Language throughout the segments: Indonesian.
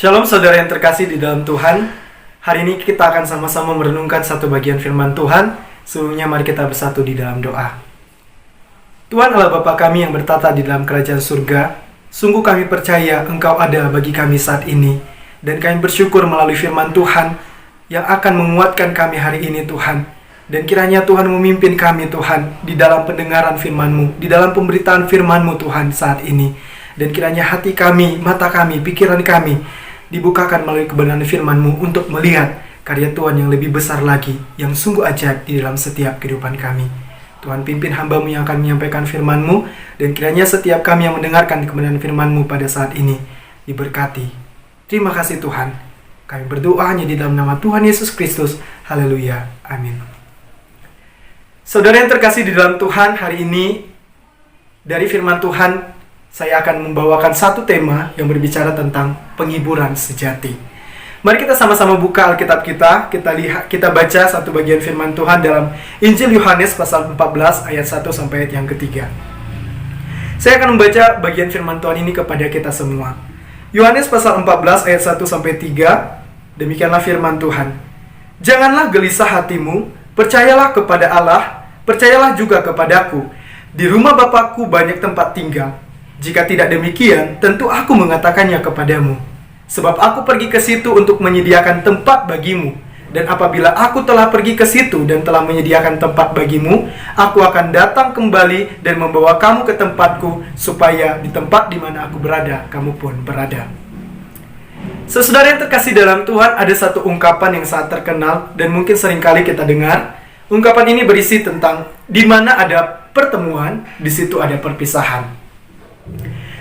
Shalom saudara yang terkasih di dalam Tuhan. Hari ini kita akan sama-sama merenungkan satu bagian firman Tuhan. Sebelumnya mari kita bersatu di dalam doa. Tuhan Allah Bapa kami yang bertata di dalam kerajaan surga, sungguh kami percaya Engkau ada bagi kami saat ini. Dan kami bersyukur melalui firman Tuhan yang akan menguatkan kami hari ini Tuhan. Dan kiranya Tuhan memimpin kami Tuhan di dalam pendengaran firman-Mu, di dalam pemberitaan firman-Mu Tuhan saat ini. Dan kiranya hati kami, mata kami, pikiran kami dibukakan melalui kebenaran firman-Mu untuk melihat karya Tuhan yang lebih besar lagi, yang sungguh ajaib di dalam setiap kehidupan kami. Tuhan pimpin hamba-Mu yang akan menyampaikan firman-Mu, dan kiranya setiap kami yang mendengarkan kebenaran firman-Mu pada saat ini diberkati. Terima kasih Tuhan. Kami berdoa hanya di dalam nama Tuhan Yesus Kristus. Haleluya. Amin. Saudara yang terkasih di dalam Tuhan, hari ini dari firman Tuhan saya akan membawakan satu tema yang berbicara tentang penghiburan sejati. Mari kita sama-sama buka Alkitab kita. Kita baca satu bagian firman Tuhan dalam Injil Yohanes pasal 14 ayat 1 sampai ayat yang ketiga. Saya akan membaca bagian firman Tuhan ini kepada kita semua. Yohanes pasal 14 ayat 1 sampai 3. Demikianlah firman Tuhan. Janganlah gelisah hatimu, percayalah kepada Allah, percayalah juga kepadaku. Di rumah Bapakku banyak tempat tinggal. Jika tidak demikian, tentu aku mengatakannya kepadamu. Sebab aku pergi ke situ untuk menyediakan tempat bagimu. Dan apabila aku telah pergi ke situ dan telah menyediakan tempat bagimu, aku akan datang kembali dan membawa kamu ke tempatku, supaya di tempat di mana aku berada, kamu pun berada. Saudara yang terkasih dalam Tuhan, ada satu ungkapan yang sangat terkenal dan mungkin seringkali kita dengar. Ungkapan ini berisi tentang di mana ada pertemuan, di situ ada perpisahan.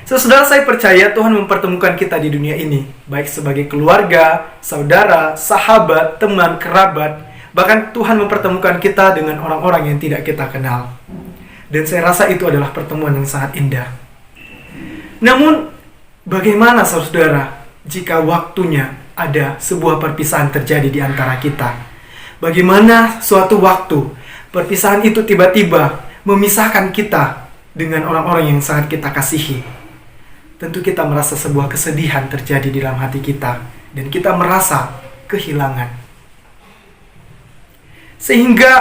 Saudara, saya percaya Tuhan mempertemukan kita di dunia ini, baik sebagai keluarga, saudara, sahabat, teman, kerabat. Bahkan Tuhan mempertemukan kita dengan orang-orang yang tidak kita kenal. Dan saya rasa itu adalah pertemuan yang sangat indah. Namun, bagaimana saudara jika waktunya ada sebuah perpisahan terjadi di antara kita? Bagaimana suatu waktu perpisahan itu tiba-tiba memisahkan kita dengan orang-orang yang sangat kita kasihi? Tentu kita merasa sebuah kesedihan terjadi di dalam hati kita, dan kita merasa kehilangan. Sehingga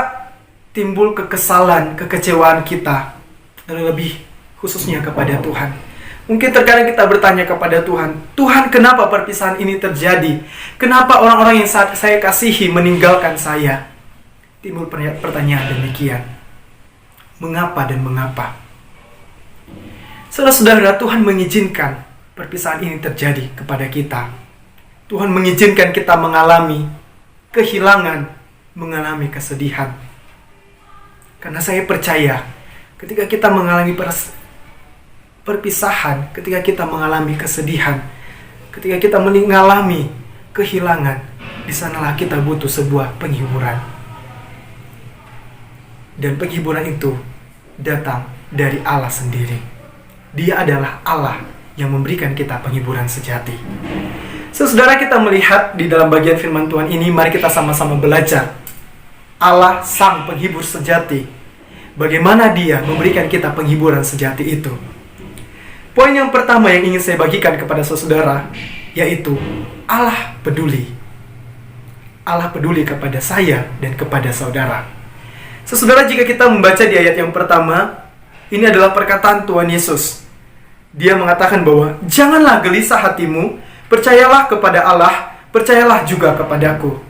timbul kekesalan, kekecewaan kita, terlebih khususnya kepada Tuhan. Mungkin terkadang kita bertanya kepada Tuhan, Tuhan, kenapa perpisahan ini terjadi? Kenapa orang-orang yang saya kasihi meninggalkan saya? Timbul pertanyaan demikian. Mengapa dan mengapa? Saudara-saudara, Tuhan mengizinkan perpisahan ini terjadi kepada kita. Tuhan mengizinkan kita mengalami kehilangan, mengalami kesedihan. Karena saya percaya, ketika kita mengalami perpisahan, ketika kita mengalami kesedihan, ketika kita mengalami kehilangan, di sanalah kita butuh sebuah penghiburan. Dan penghiburan itu datang dari Allah sendiri. Dia adalah Allah yang memberikan kita penghiburan sejati. Saudara, kita melihat di dalam bagian firman Tuhan ini, mari kita sama-sama belajar. Allah sang penghibur sejati. Bagaimana Dia memberikan kita penghiburan sejati itu? Poin yang pertama yang ingin saya bagikan kepada saudara, yaitu Allah peduli. Allah peduli kepada saya dan kepada saudara. Saudara, jika kita membaca di ayat yang pertama, ini adalah perkataan Tuhan Yesus. Dia mengatakan bahwa janganlah gelisah hatimu, percayalah kepada Allah, percayalah juga kepadaku.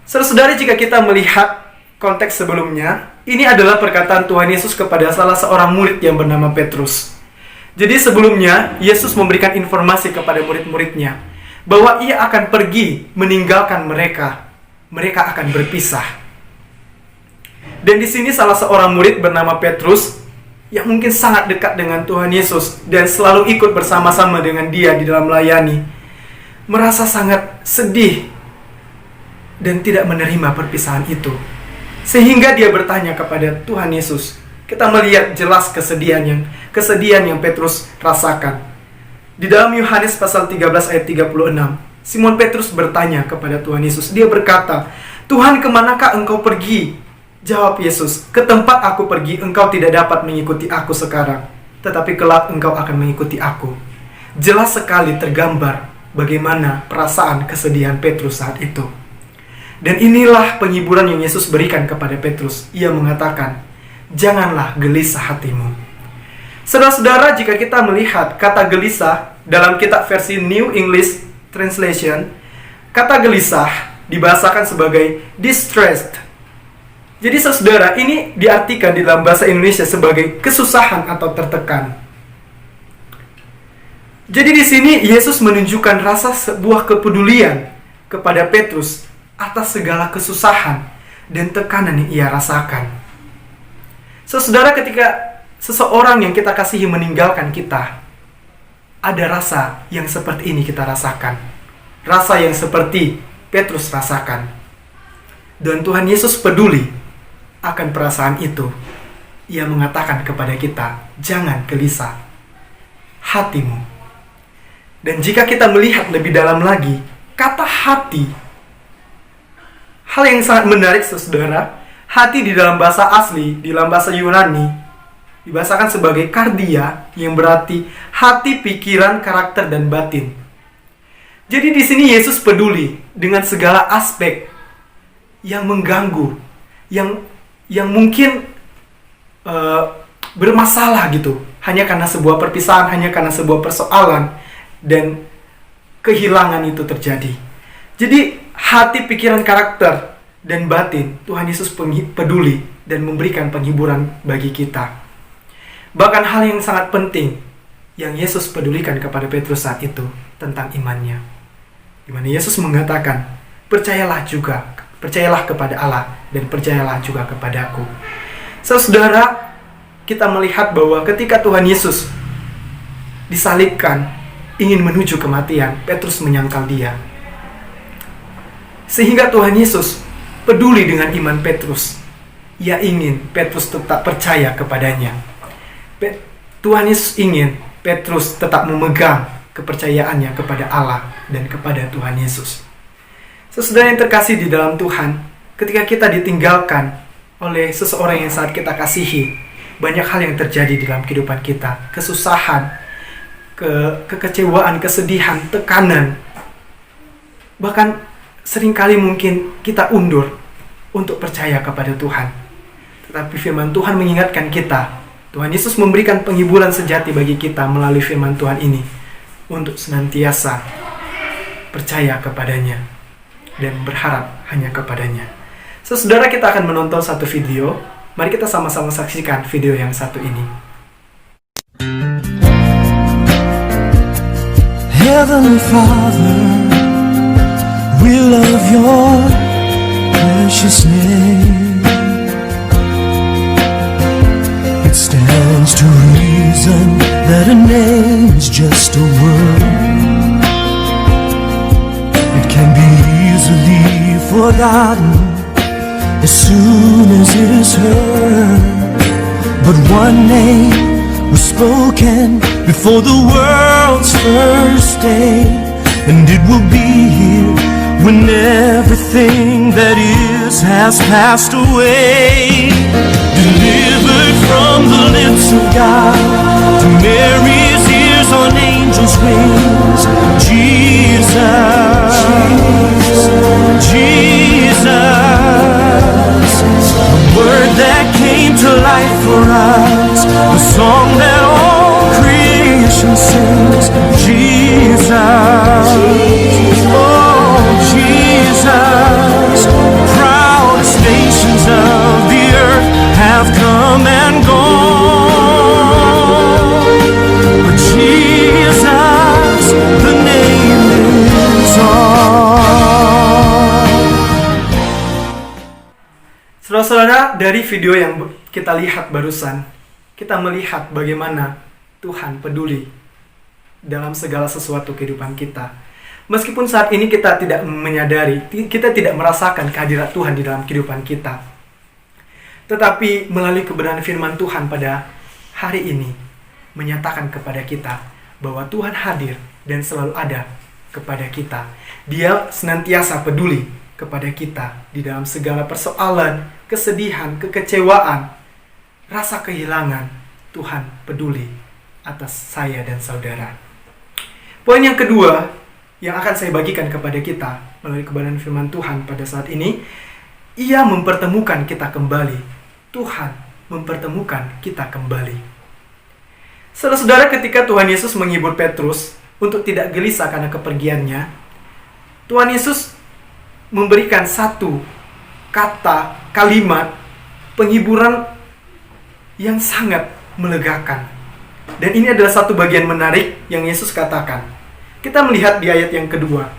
Saudara, jika kita melihat konteks sebelumnya, ini adalah perkataan Tuhan Yesus kepada salah seorang murid yang bernama Petrus. Jadi sebelumnya, Yesus memberikan informasi kepada murid-muridnya bahwa ia akan pergi meninggalkan mereka. Mereka akan berpisah. Dan di sini salah seorang murid bernama Petrus yang mungkin sangat dekat dengan Tuhan Yesus dan selalu ikut bersama-sama dengan Dia di dalam melayani, merasa sangat sedih dan tidak menerima perpisahan itu. Sehingga dia bertanya kepada Tuhan Yesus. Kita melihat jelas kesedihan yang Petrus rasakan. Di dalam Yohanes pasal 13 ayat 36, Simon Petrus bertanya kepada Tuhan Yesus. Dia berkata, Tuhan, kemanakah engkau pergi? Jawab Yesus, ke tempat aku pergi engkau tidak dapat mengikuti aku sekarang, tetapi kelak engkau akan mengikuti aku. Jelas sekali tergambar bagaimana perasaan kesedihan Petrus saat itu. Dan inilah penghiburan yang Yesus berikan kepada Petrus. Ia mengatakan, janganlah gelisah hatimu. Saudara-saudara, jika kita melihat kata gelisah dalam kitab versi New English Translation, kata gelisah dibahasakan sebagai distressed. Jadi saudara, ini diartikan di dalam bahasa Indonesia sebagai kesusahan atau tertekan. Jadi di sini Yesus menunjukkan rasa sebuah kepedulian kepada Petrus atas segala kesusahan dan tekanan yang ia rasakan. Saudara, ketika seseorang yang kita kasihi meninggalkan kita, ada rasa yang seperti ini kita rasakan. Rasa yang seperti Petrus rasakan. Dan Tuhan Yesus peduli akan perasaan itu. Ia mengatakan kepada kita, jangan gelisah hatimu. Dan jika kita melihat lebih dalam lagi, kata hati, hal yang sangat menarik saudara, hati di dalam bahasa asli, di dalam bahasa Yunani, dibahasakan sebagai kardia, yang berarti hati, pikiran, karakter, dan batin. Jadi di sini Yesus peduli dengan segala aspek yang mengganggu, yang mungkin bermasalah gitu, hanya karena sebuah perpisahan, hanya karena sebuah persoalan, dan kehilangan itu terjadi. Jadi hati, pikiran, karakter, dan batin, Tuhan Yesus peduli dan memberikan penghiburan bagi kita. Bahkan hal yang sangat penting yang Yesus pedulikan kepada Petrus saat itu tentang imannya, di mana Yesus mengatakan, percayalah kepada Allah dan percayalah juga kepadaku. Saudara, kita melihat bahwa ketika Tuhan Yesus disalibkan, ingin menuju kematian, Petrus menyangkal dia. Sehingga Tuhan Yesus peduli dengan iman Petrus. Ia ingin Petrus tetap percaya kepadanya. Tuhan Yesus ingin Petrus tetap memegang kepercayaannya kepada Allah dan kepada Tuhan Yesus. Saudara yang terkasih di dalam Tuhan, ketika kita ditinggalkan oleh seseorang yang sangat kita kasihi, banyak hal yang terjadi di dalam kehidupan kita. Kesusahan, kekecewaan, kesedihan, tekanan. Bahkan seringkali mungkin kita undur untuk percaya kepada Tuhan. Tetapi firman Tuhan mengingatkan kita, Tuhan Yesus memberikan penghiburan sejati bagi kita melalui firman Tuhan ini, untuk senantiasa percaya kepadanya dan berharap hanya kepadanya. Saudara, kita akan menonton satu video. Mari kita sama-sama saksikan video yang satu ini. Heavenly Father, we love your precious name. It stands to reason that a name is just a word. It can be easily forgotten as soon as it is heard. But one name was spoken before the world's first day, and it will be here when everything that is has passed away. Delivered from the lips of God to Mary's ears on angels' wings, Jesus, Jesus, the word that came to life for us, the song that all creation sings, Jesus, oh Jesus. Proudest nations of the earth have come and gone, but Jesus, the name is all. Saudara-saudara, dari video yang kita lihat barusan, kita melihat bagaimana Tuhan peduli dalam segala sesuatu kehidupan kita. Meskipun saat ini kita tidak menyadari, kita tidak merasakan kehadiran Tuhan di dalam kehidupan kita. Tetapi melalui kebenaran firman Tuhan pada hari ini, menyatakan kepada kita bahwa Tuhan hadir dan selalu ada kepada kita. Dia senantiasa peduli kepada kita di dalam segala persoalan, kesedihan, kekecewaan, rasa kehilangan. Tuhan peduli atas saya dan saudara. Poin yang kedua, yang akan saya bagikan kepada kita melalui kebenaran firman Tuhan pada saat ini, Ia mempertemukan kita kembali. Tuhan mempertemukan kita kembali. Saudara-saudara, ketika Tuhan Yesus menghibur Petrus untuk tidak gelisah karena kepergiannya, Tuhan Yesus memberikan satu kalimat penghiburan yang sangat melegakan. Dan ini adalah satu bagian menarik yang Yesus katakan. Kita melihat di ayat yang kedua.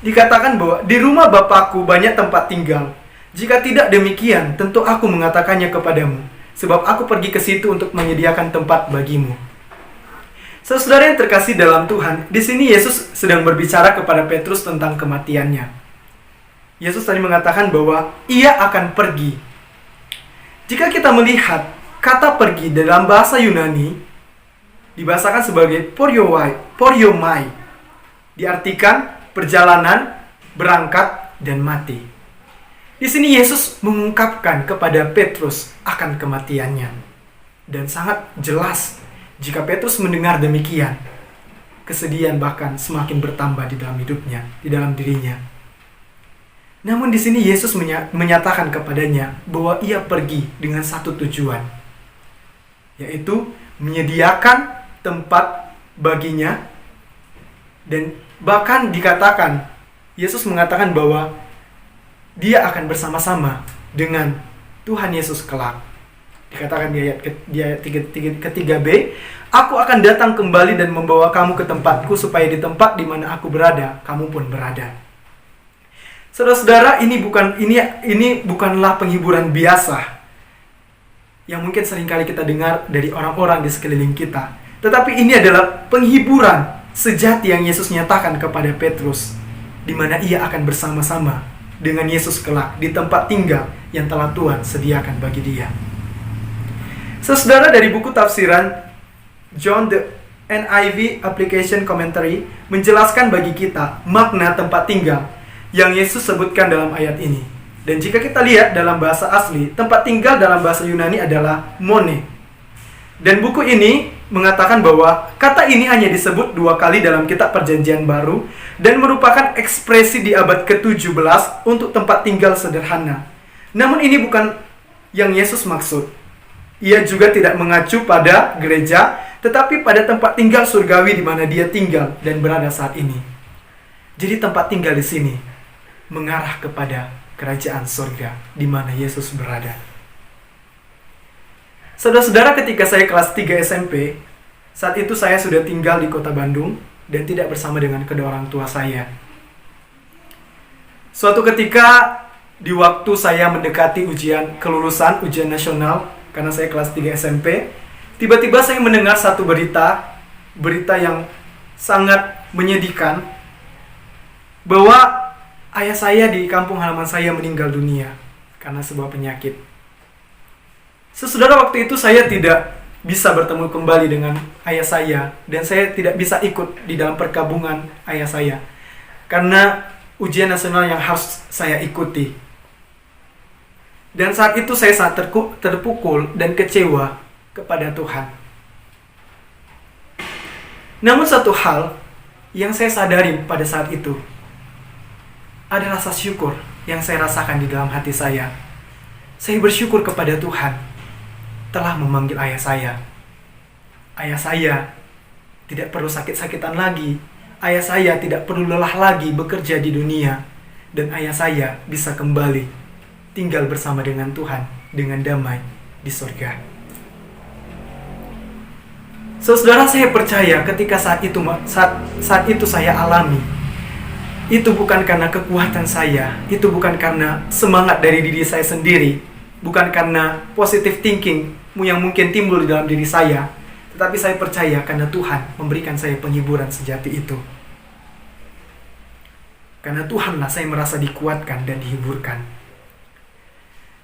Dikatakan bahwa di rumah Bapakku banyak tempat tinggal. Jika tidak demikian, tentu aku mengatakannya kepadamu. Sebab aku pergi ke situ untuk menyediakan tempat bagimu. Saudara yang terkasih dalam Tuhan, di sini Yesus sedang berbicara kepada Petrus tentang kematiannya. Yesus tadi mengatakan bahwa Ia akan pergi. Jika kita melihat kata pergi dalam bahasa Yunani, dibahasakan sebagai poriomai. Diartikan perjalanan, berangkat, dan mati. Di sini Yesus mengungkapkan kepada Petrus akan kematiannya. Dan sangat jelas jika Petrus mendengar demikian, kesedihan bahkan semakin bertambah di dalam hidupnya, di dalam dirinya. Namun di sini Yesus menyatakan kepadanya bahwa Ia pergi dengan satu tujuan, yaitu menyediakan tempat baginya. Dan bahkan dikatakan, Yesus mengatakan bahwa Dia akan bersama-sama dengan Tuhan Yesus kelak. Dikatakan di ayat ketiga B, aku akan datang kembali dan membawa kamu ke tempatku, supaya di tempat di mana aku berada, kamu pun berada. Saudara-saudara, ini bukanlah penghiburan biasa yang mungkin seringkali kita dengar dari orang-orang di sekeliling kita. Tetapi ini adalah penghiburan sejati yang Yesus nyatakan kepada Petrus, di mana ia akan bersama-sama dengan Yesus kelak di tempat tinggal yang telah Tuhan sediakan bagi dia. Saudara, dari buku tafsiran John the NIV Application Commentary menjelaskan bagi kita makna tempat tinggal yang Yesus sebutkan dalam ayat ini. Dan jika kita lihat dalam bahasa asli, tempat tinggal dalam bahasa Yunani adalah mone. Dan buku ini mengatakan bahwa kata ini hanya disebut 2 kali dalam kitab Perjanjian Baru dan merupakan ekspresi di abad ke-17 untuk tempat tinggal sederhana. Namun ini bukan yang Yesus maksud. Ia juga tidak mengacu pada gereja, tetapi pada tempat tinggal surgawi di mana dia tinggal dan berada saat ini. Jadi tempat tinggal di sini mengarah kepada kerajaan surga di mana Yesus berada. Saudara-saudara, ketika saya kelas 3 SMP, saat itu saya sudah tinggal di kota Bandung dan tidak bersama dengan kedua orang tua saya. Suatu ketika di waktu saya mendekati ujian kelulusan, ujian nasional, karena saya kelas 3 SMP, tiba-tiba saya mendengar satu berita yang sangat menyedihkan, bahwa ayah saya di kampung halaman saya meninggal dunia karena sebuah penyakit. Saudara, waktu itu saya tidak bisa bertemu kembali dengan ayah saya, dan saya tidak bisa ikut di dalam perkabungan ayah saya karena ujian nasional yang harus saya ikuti. Dan saat itu saya sangat terpukul dan kecewa kepada Tuhan. Namun satu hal yang saya sadari pada saat itu ada rasa syukur yang saya rasakan di dalam hati saya. Saya bersyukur kepada Tuhan telah memanggil ayah saya. Ayah saya tidak perlu sakit-sakitan lagi. Ayah saya tidak perlu lelah lagi bekerja di dunia. Dan ayah saya bisa kembali tinggal bersama dengan Tuhan dengan damai di surga. Saudara, saya percaya ketika saat itu saya alami, itu bukan karena kekuatan saya, itu bukan karena semangat dari diri saya sendiri, bukan karena positive thinking yang mungkin timbul di dalam diri saya, tetapi saya percaya karena Tuhan memberikan saya penghiburan sejati itu. Karena Tuhanlah saya merasa dikuatkan dan dihiburkan.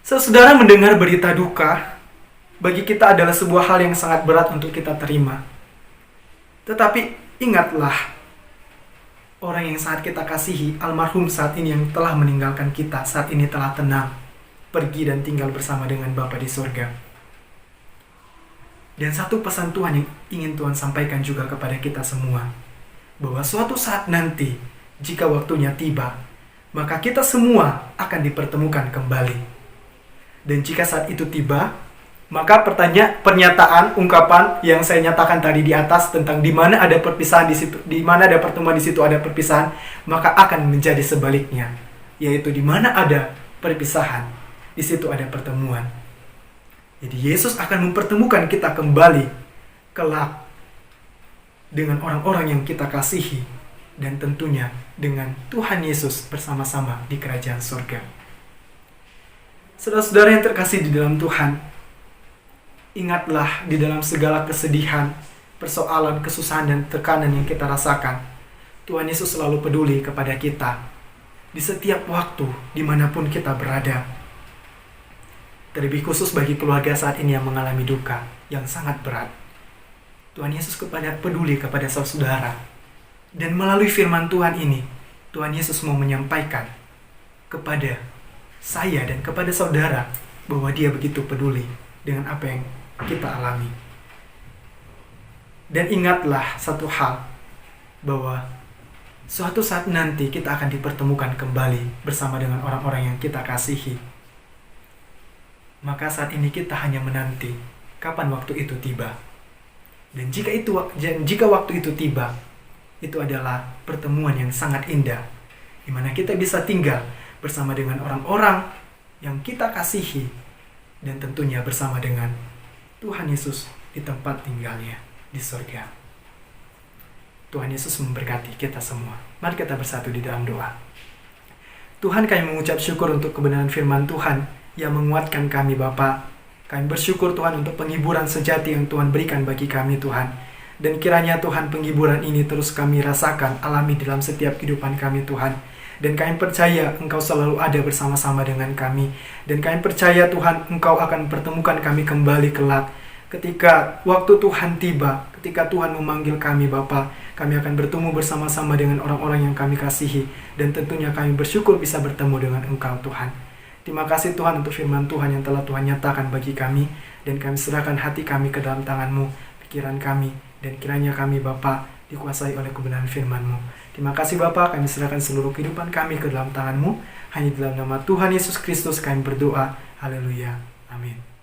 Saudara, mendengar berita duka bagi kita adalah sebuah hal yang sangat berat untuk kita terima. Tetapi ingatlah, orang yang saat kita kasihi, almarhum saat ini yang telah meninggalkan kita, saat ini telah tenang, pergi dan tinggal bersama dengan Bapa di surga. Dan satu pesan Tuhan yang ingin Tuhan sampaikan juga kepada kita semua. bahwa suatu saat nanti, jika waktunya tiba, maka kita semua akan dipertemukan kembali. Dan jika saat itu tiba, maka pernyataan, ungkapan yang saya nyatakan tadi di atas tentang di mana ada perpisahan di situ, di mana ada pertemuan di situ ada perpisahan, maka akan menjadi sebaliknya, yaitu di mana ada perpisahan, di situ ada pertemuan. Jadi Yesus akan mempertemukan kita kembali kelak dengan orang-orang yang kita kasihi, dan tentunya dengan Tuhan Yesus bersama-sama di kerajaan surga. Saudara-saudara yang terkasih di dalam Tuhan, ingatlah di dalam segala kesedihan, persoalan, kesusahan, dan tekanan yang kita rasakan, Tuhan Yesus selalu peduli kepada kita di setiap waktu, dimanapun kita berada. Terlebih khusus bagi keluarga saat ini yang mengalami duka yang sangat berat, Tuhan Yesus peduli kepada saudara. Dan melalui firman Tuhan ini, Tuhan Yesus mau menyampaikan kepada saya dan kepada saudara bahwa Dia begitu peduli dengan apa yang kita alami. Dan ingatlah satu hal, bahwa suatu saat nanti kita akan dipertemukan kembali bersama dengan orang-orang yang kita kasihi. Maka saat ini kita hanya menanti kapan waktu itu tiba. Dan jika waktu itu tiba, itu adalah pertemuan yang sangat indah, di mana kita bisa tinggal bersama dengan orang-orang yang kita kasihi, dan tentunya bersama dengan Tuhan Yesus di tempat tinggalnya di surga. Tuhan Yesus memberkati kita semua. Mari kita bersatu di dalam doa. Tuhan, kami mengucap syukur untuk kebenaran firman Tuhan yang menguatkan kami, Bapa. Kami bersyukur Tuhan untuk penghiburan sejati yang Tuhan berikan bagi kami, Tuhan. Dan kiranya Tuhan penghiburan ini terus kami rasakan, alami dalam setiap kehidupan kami, Tuhan. Dan kami percaya Engkau selalu ada bersama-sama dengan kami. Dan kami percaya Tuhan, Engkau akan pertemukan kami kembali kelak. Ketika waktu Tuhan tiba, ketika Tuhan memanggil kami, Bapa, kami akan bertemu bersama-sama dengan orang-orang yang kami kasihi. Dan tentunya kami bersyukur bisa bertemu dengan Engkau, Tuhan. Terima kasih Tuhan untuk firman Tuhan yang telah Tuhan nyatakan bagi kami. Dan kami serahkan hati kami ke dalam tangan-Mu, pikiran kami. Dan kiranya kami, Bapa, dikuasai oleh kebenaran firman-Mu. Terima kasih Bapa, kami serahkan seluruh kehidupan kami ke dalam tangan-Mu. Hanya dalam nama Tuhan Yesus Kristus kami berdoa. Haleluya. Amin.